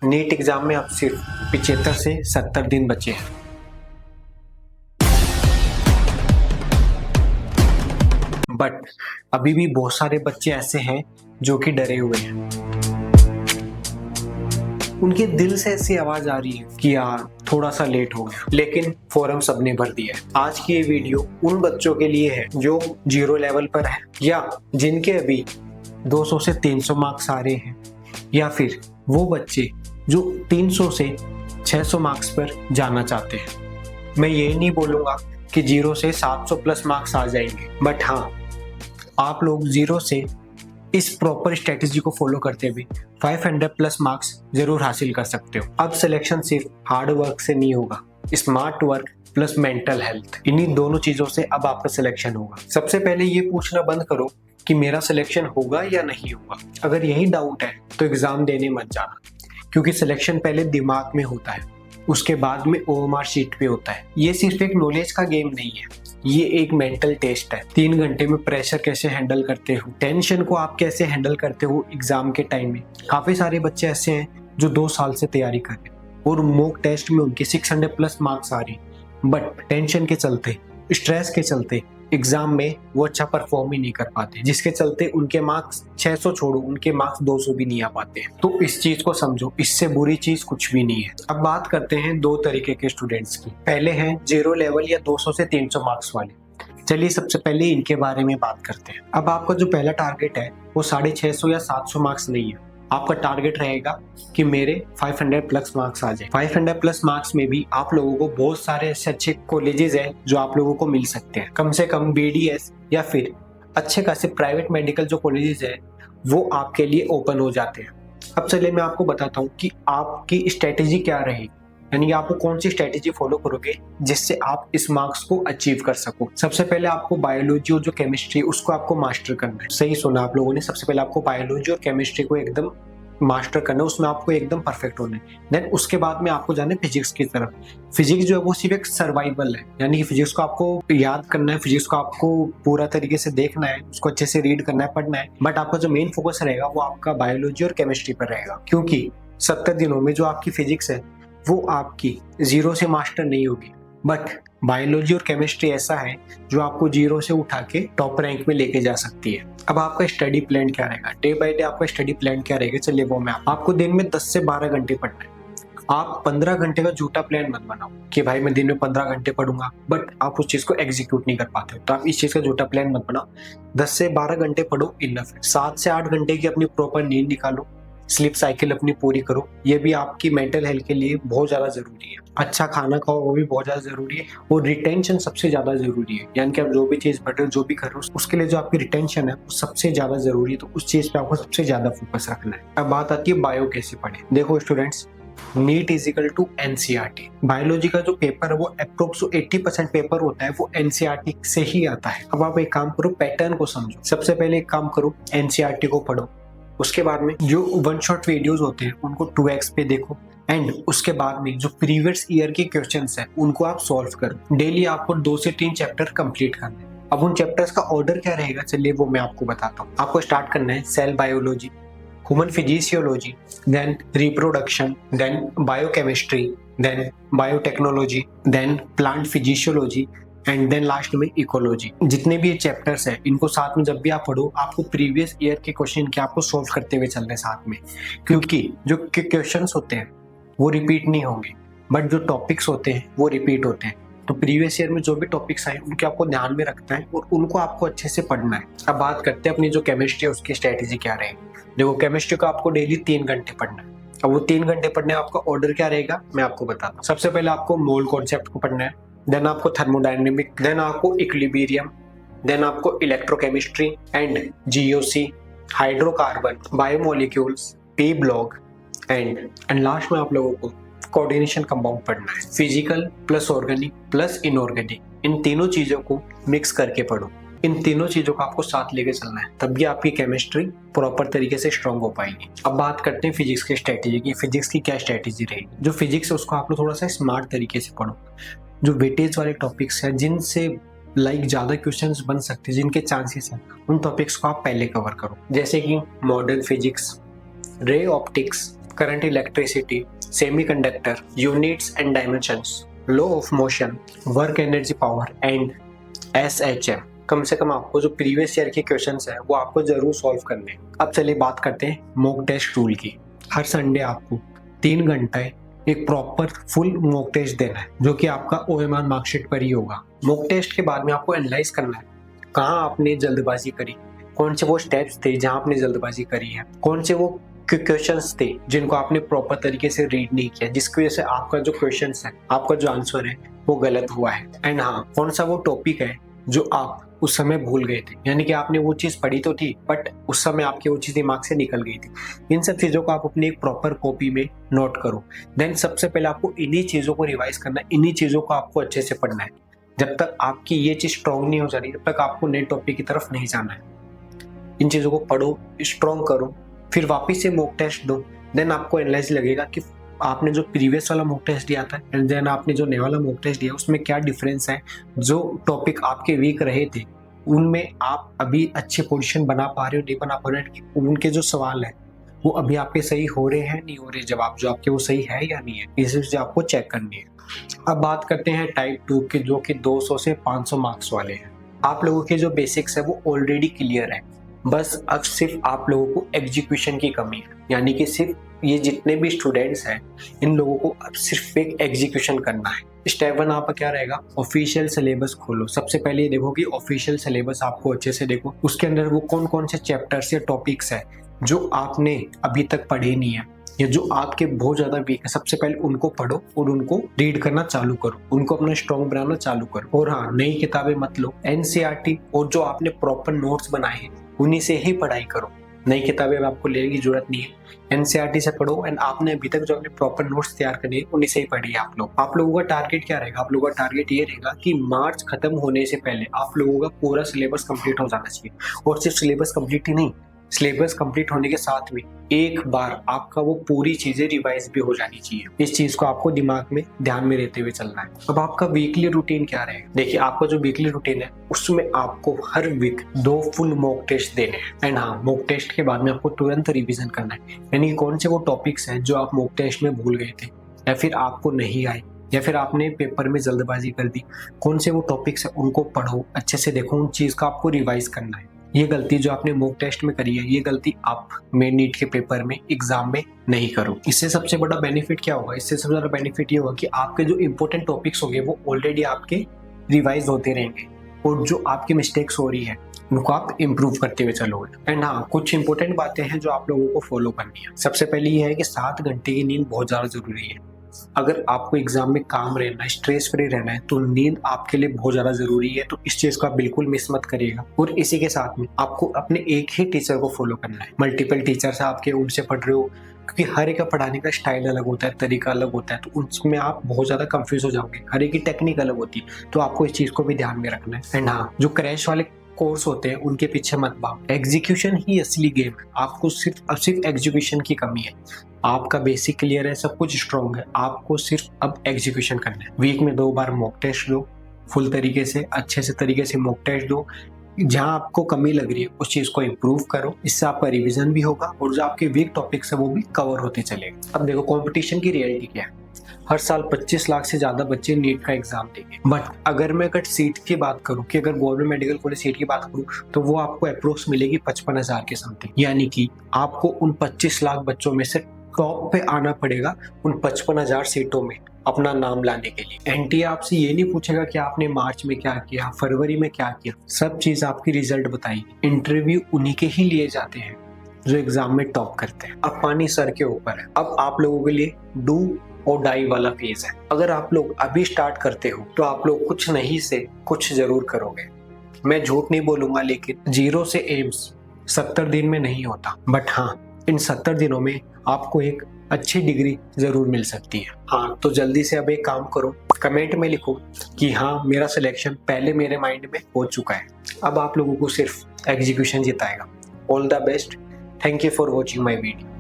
NEET exam में अब सिर्फ 75 से 70 दिन बचे हैं। बट अभी भी बहुत सारे बच्चे ऐसे हैं जो कि डरे हुए हैं। उनके दिल से ऐसी आवाज आ रही है कि यार थोड़ा सा लेट हो गया, लेकिन फॉर्म सबने भर दिया है। आज की ये वीडियो उन बच्चों के लिए है जो 0 लेवल पर है, या जिनके अभी 200 से 300 मार्क्स आ रहे हैं, या फिर वो बच्चे जो 300 से 600 मार्क्स पर जाना चाहते हैं। मैं ये नहीं बोलूंगा कि 0 से 700 प्लस मार्क्स आ जाएंगे, बट हाँ, आप लोग 0 से इस प्रॉपर स्ट्रेटेजी को फॉलो करते हुए 500 प्लस मार्क्स जरूर हासिल कर सकते हो। अब सिलेक्शन सिर्फ हार्ड वर्क से नहीं होगा, smart work plus mental health, इन्हीं दोनों चीजों से अब आपका सिलेक्शन होगा। सबसे पहले ये पूछना बंद करो कि मेरा सिलेक्शन होगा या नहीं होगा। अगर यही डाउट है तो एग्जाम देने मत जाना, क्योंकि सिलेक्शन पहले दिमाग में होता है, उसके बाद में ओएमआर शीट पे होता है। ये सिर्फ एक नॉलेज का गेम नहीं है, ये एक मेंटल टेस्ट है। 3 घंटे में प्रेशर कैसे हैंडल करते हो, टेंशन को आप कैसे हैंडल करते हो एग्जाम के टाइम में। काफी सारे बच्चे ऐसे हैं जो 2 साल से तैयारी कर रहे हैं और मॉक टेस्ट में उनके 600 प्लस मार्क्स आ रहे हैं, बट टेंशन के चलते, स्ट्रेस के चलते एग्जाम में वो अच्छा परफॉर्म ही नहीं कर पाते, जिसके चलते उनके मार्क्स 600 छोड़ो, उनके मार्क्स 200 भी नहीं आ पाते। तो इस चीज को समझो, इससे बुरी चीज कुछ भी नहीं है। अब बात करते हैं 2 तरीके के स्टूडेंट्स की। पहले हैं 0 लेवल या 200 से 300 मार्क्स वाले। चलिए सबसे पहले इनके बारे में बात करते हैं। अब आपका जो पहला टारगेट है वो 650 या 700 मार्क्स नहीं है। आपका टारगेट रहेगा कि मेरे 500 प्लस मार्क्स आ जाए। 500 प्लस मार्क्स में भी आप लोगों को बहुत सारे ऐसे अच्छे कॉलेजेस हैं जो आप लोगों को मिल सकते हैं। कम से कम बीडीएस या फिर अच्छे खासे प्राइवेट मेडिकल जो कॉलेजेस है वो आपके लिए ओपन हो जाते हैं। अब चलिए मैं आपको बताता हूँ कि आपकी स्ट्रेटेजी क्या रहेगी, यानी आप कौन सी स्ट्रेटेजी फॉलो करोगे जिससे आप इस मार्क्स को अचीव कर सको। सबसे पहले आपको बायोलॉजी और जो केमिस्ट्री उसको आपको मास्टर करना है। सही सुना आप लोगों ने, सबसे पहले आपको बायोलॉजी और केमिस्ट्री को एकदम मास्टर करना है, उसमें आपको एकदम परफेक्ट होना है। देन उसके बाद में आपको जाना है फिजिक्स की तरफ। फिजिक्स जो है वो सिर्फ एक सर्वाइवल है, यानी कि फिजिक्स को आपको याद करना है, फिजिक्स को आपको पूरा तरीके से देखना है, उसको अच्छे से रीड करना है, पढ़ना है, बट आपका जो मेन फोकस रहेगा वो आपका बायोलॉजी और केमिस्ट्री पर रहेगा। क्योंकि 70 दिनों में जो आपकी फिजिक्स है वो आपकी 0 से मास्टर नहीं होगी, बट बायोलॉजी और केमिस्ट्री ऐसा है जो आपको 0 से उठा के टॉप रैंक में लेके जा सकती है। अब आपका स्टडी प्लान क्या रहेगा, डे बाय डे आपका स्टडी प्लान क्या रहेगा, चलिए वो मैं आपको दिन में 10 से 12 घंटे पढ़ना है। आप 15 घंटे का झूठा प्लान मत बनाओ कि भाई मैं दिन में 15 घंटे पढ़ूंगा, बट आप उस चीज को एग्जीक्यूट नहीं कर पाते हो। तो आप इस चीज का झूठा प्लान मत बनाओ। 10 से 12 घंटे पढ़ो, इनफ है। 7 से 8 घंटे की अपनी प्रॉपर नींद निकालो, स्लीप साइकिल अपनी पूरी करो, ये भी आपकी मेंटल हेल्थ के लिए बहुत ज्यादा जरूरी है। अच्छा खाना खाओ, वो भी बहुत ज्यादा जरूरी है। और रिटेंशन सबसे ज्यादा जरूरी है, यानी कि आप जो भी चीज पढ़ रहे हो, जो भी कर रहे हो, उसके लिए जो आपकी रिटेंशन है वो सबसे ज्यादा जरूरी है। तो उस चीज पे आपको सबसे ज्यादा फोकस रखना है। अब बात आती है बायो कैसे पढ़े। देखो students, NEET is equal to NCERT. Biology का जो पेपर है वो अप्रोक्स 80% पेपर होता है वो एनसीईआरटी से ही आता है। अब आप एक काम करो, पैटर्न को समझो। सबसे पहले एक काम करो, एनसीईआरटी को पढ़ो। उसके बाद में जो 1 शॉट वीडियोस होते हैं उनको 2x पे देखो, एंड उसके बाद में जो प्रीवियस ईयर के क्वेश्चंस हैं उनको आप सॉल्व करो। डेली आपको 2 से 3 चैप्टर कंप्लीट करना है। अब उन चैप्टर्स का ऑर्डर क्या रहेगा, चलिए वो मैं आपको बताता हूँ। आपको स्टार्ट करना है cell biology, human physiology, then reproduction, then biochemistry, then biotechnology, then plant physiology, and then last में इकोलॉजी। जितने भी ये चैप्टर्स है इनको साथ में जब भी आप पढ़ो, आपको प्रीवियस ईयर के क्वेश्चन के आपको सॉल्व करते हुए चलने साथ में, क्योंकि जो क्वेश्चंस होते हैं वो रिपीट नहीं होंगे, बट जो टॉपिक्स होते हैं वो रिपीट होते हैं। तो प्रीवियस ईयर में जो भी टॉपिक्स आए उनके आपको ध्यान में रखना है और उनको आपको अच्छे से पढ़ना है। अब बात करते हैं अपनी जो केमिस्ट्री है उसकी स्ट्रेटेजी क्या रहेगी। देखो केमिस्ट्री को आपको डेली 3 घंटे पढ़ना है। अब वो 3 घंटे पढ़ने आपका ऑर्डर क्या रहेगा मैं आपको बताता हूँ। सबसे पहले आपको मोल कॉन्सेप्ट को पढ़ना है, देन आपको थर्मोडायनेमिक, देन आपको इक्विलिब्रियम, देन आपको electrochemistry and GOC, hydrocarbon, biomolecules, P block, and last में आप लोगों को कोऑर्डिनेशन कंपाउंड पढ़ना है। Physical plus organic plus inorganic, इन तीनों चीजों को मिक्स करके पढ़ो। इन तीनों चीजों को आपको साथ लेके चलना है, तभी आपकी केमिस्ट्री प्रॉपर तरीके से स्ट्रांग हो पाएगी। अब बात करते हैं फिजिक्स की स्ट्रेटेजी की। फिजिक्स की क्या स्ट्रेटेजी रहेगी। जो फिजिक्स है उसको आप लोग थोड़ा सा स्मार्ट तरीके से पढ़ो। जो वेटेज वाले टॉपिक्स हैं जिनसे ज्यादा क्वेश्चंस बन सकते हैं, जिनके चांसेस हैं, उन टॉपिक्स को आप पहले कवर करो, जैसे कि modern physics, ray optics, current electricity, semiconductor, units and dimensions, law of motion, work energy power and SHM। कम से कम आपको जो प्रीवियस ईयर के क्वेश्चंस है वो आपको जरूर सॉल्व करने हैं। अब चलिए बात करते हैं मॉक टेस्ट रूल की। हर संडे आपको 3 घंटे एक प्रॉपर फुल मॉक टेस्ट देना है, जो कि आपका OMR मार्कशीट पर ही होगा। मॉक टेस्ट के बाद में आपको एनालाइज करना है कहाँ आपने जल्दबाजी करी, कौन से वो स्टेप्स थे जहां आपने जल्दबाजी करी है, कौन से वो क्वेश्चंस थे जिनको आपने प्रॉपर तरीके से रीड नहीं किया, जिसकी वजह से आपका जो क्वेश्चंस है, आपका जो आंसर है वो गलत हुआ है। एंड हाँ, कौन सा वो टॉपिक है जो आप उस समय भूल गए थे, यानी कि आपने वो चीज पढ़ी तो थी बट उस समय आपके वो चीज दिमाग से निकल गई थी। इन सब चीजों को आप अपनी एक प्रॉपर कॉपी में नोट करो। देन सबसे पहले आपको इन्हीं चीजों को रिवाइज करना है, इन्हीं चीजों को आपको अच्छे से पढ़ना है। जब तक आपकी ये चीज स्ट्रॉन्ग नहीं हो जा रही, तब तक आपको नए टॉपिक की तरफ नहीं जाना है। इन चीजों को पढ़ो, स्ट्रॉन्ग करो, फिर वापिस से मॉक टेस्ट दो। देन आपको एनालाइज लगेगा कि आपने जो प्रीवियस वाला मॉक टेस्ट दिया था एंड देन आपने जो नया वाला मॉक टेस्ट दिया उसमें क्या डिफरेंस है। जो टॉपिक आपके वीक रहे थे उनमें आप अभी अच्छे पोजीशन बना पा रहे हो, नहीं बना पा रहे हो, उनके जो सवाल है वो अभी आपके सही हो रहे हैं, नहीं हो रहे, जवाब जो आपके वो सही है या नहीं है, इस वजह से आपको चेक करनी है। अब बात करते हैं टाइप 2 के, जो कि 200 से 500 मार्क्स वाले हैं। आप लोगों के जो बेसिक्स है वो ऑलरेडी क्लियर है, बस अब सिर्फ आप लोगों को एग्जीक्यूशन की कमी है। यानी कि सिर्फ ये जितने भी स्टूडेंट्स हैं इन लोगों को अब सिर्फ एक एग्जीक्यूशन करना है। स्टेप 1 आपका क्या रहेगा, ऑफिशियल सिलेबस खोलो। सबसे पहले ये देखो कि ऑफिशियल सिलेबस आपको अच्छे से देखो, उसके अंदर वो कौन कौन से चैप्टर्स या टॉपिक्स है जो आपने अभी तक पढ़े नहीं है या जो आपके बहुत ज्यादा वीक है। सबसे पहले उनको पढ़ो और उनको रीड करना चालू करो, उनको अपना स्ट्रॉन्ग बनाना चालू करो। और हाँ, नई किताबें मत लो, NCERT और जो आपने प्रॉपर नोट्स बनाए हैं उन्हीं से ही पढ़ाई करो। नई किताबें आपको लेने की जरूरत नहीं है, NCERT से पढ़ो एंड आपने अभी तक जो अपने प्रॉपर नोट्स तैयार करने हैं उन्हीं से ही पढ़िए। आप लोगों का टारगेट क्या रहेगा, आप लोगों का टारगेट ये रहेगा कि मार्च खत्म होने से पहले आप लोगों का पूरा सिलेबस कंप्लीट हो जाना चाहिए। और सिर्फ सिलेबस कंप्लीट ही नहीं, सिलेबस कंप्लीट होने के साथ में एक बार आपका वो पूरी चीजें रिवाइज भी हो जानी चाहिए। इस चीज को आपको दिमाग में ध्यान में रहते हुए चलना है। अब आपका वीकली रूटीन क्या रहेगा, देखिए आपका जो वीकली रूटीन है उसमें आपको हर वीक 2 फुल मॉक टेस्ट देने हैं। एंड हाँ, मॉक टेस्ट के बाद में आपको तुरंत रिवीजन करना है, यानी कौन से वो टॉपिक्स हैं जो आप मॉक टेस्ट में भूल गए थे या फिर आपको नहीं आए या फिर आपने पेपर में जल्दबाजी कर दी, कौन से वो टॉपिक्स है उनको पढ़ो, अच्छे से देखो, उन चीज का आपको रिवाइज करना है। ये गलती जो आपने मॉक टेस्ट में करी है ये गलती आप मेन नीट के पेपर में एग्जाम में नहीं करो। इससे सबसे बड़ा बेनिफिट क्या होगा, इससे सबसे बड़ा बेनिफिट ये होगा कि आपके जो इंपॉर्टेंट टॉपिक्स होंगे वो ऑलरेडी आपके रिवाइज होते रहेंगे और जो आपकी मिस्टेक्स हो रही है उनको आप इम्प्रूव करते हुए चलोगे। एंड हाँ, कुछ इंपॉर्टेंट बातें हैं जो आप लोगों को फॉलो करनी है। सबसे पहले ये है कि 7 घंटे की नींद बहुत ज्यादा जरूरी है। अगर आपको एग्जाम में काम रहना है, स्ट्रेस फ्री रहना है, तो नींद आपके लिए बहुत ज्यादा जरूरी है। तो इस चीज को आप बिल्कुल मिस मत करिएगा। और इसी के साथ में आपको अपने एक ही टीचर को फॉलो करना है। मल्टीपल टीचर्स आपके उनसे पढ़ रहे हो, क्योंकि हर एक का पढ़ाने का स्टाइल अलग होता है, तरीका अलग होता है, तो उसमें आप बहुत ज्यादा कंफ्यूज हो जाओगे। हर एक की टेक्निक अलग होती है, तो आपको इस चीज को भी ध्यान में रखना है। एंड हाँ, जो क्रैश वाले कोर्स होते हैं उनके पीछे मत भागो, एग्जीक्यूशन ही असली गेम है। आपको सिर्फ एग्जीक्यूशन की कमी है। आपका बेसिक क्लियर है, सब कुछ स्ट्रॉन्ग है, आपको सिर्फ अब एग्जीक्यूशन करना है। वीक में 2 बार मॉक टेस्ट दो, फुल तरीके से अच्छे से तरीके से मॉक टेस्ट दो। जहां आपको कमी लग रही है उस चीज को इम्प्रूव करो, इससे आपका रिवीजन भी होगा और जो आपके वीक टॉपिक्स है वो भी कवर होते चलेंगे। अब देखो कंपटीशन की रियलिटी क्या है। हर साल 25 लाख से ज्यादा बच्चे नीट का एग्जाम देंगे, बट अगर मैं सीट की बात करूं कि अगर गवर्नमेंट मेडिकल कॉलेज सीट की बात करूं तो वो आपको अप्रोक्स मिलेगी 55,000 के समथिंग। यानी कि आपको उन 25 लाख बच्चों में से टॉप पे आना पड़ेगा उन 55,000 सीटों में अपना नाम लाने के लिए। एनटीए आपसे ये नहीं पूछेगा कि आपने मार्च में क्या किया, फरवरी में क्या किया, सब चीज आपकी रिजल्ट बताएगी। इंटरव्यू उन्हीं के ही लिए जाते हैं जो एग्जाम में टॉप करते हैं। अब पानी सर के ऊपर है। अब आप लोगों के लिए डू और डाई वाला फेज है। अगर आप लोग अभी स्टार्ट करते हो तो आप लोग कुछ नहीं से कुछ जरूर करोगे। मैं झूठ नहीं बोलूंगा, लेकिन 0 से एम्स 70 दिन में नहीं होता, बट हाँ, इन 70 दिनों में आपको एक अच्छी डिग्री जरूर मिल सकती है। हाँ, तो जल्दी से अब एक काम करो, कमेंट में लिखो कि हाँ, मेरा सिलेक्शन पहले मेरे माइंड में हो चुका है। अब आप लोगों को सिर्फ एग्जीक्यूशन जिताएगा। All the best. Thank you for watching my video.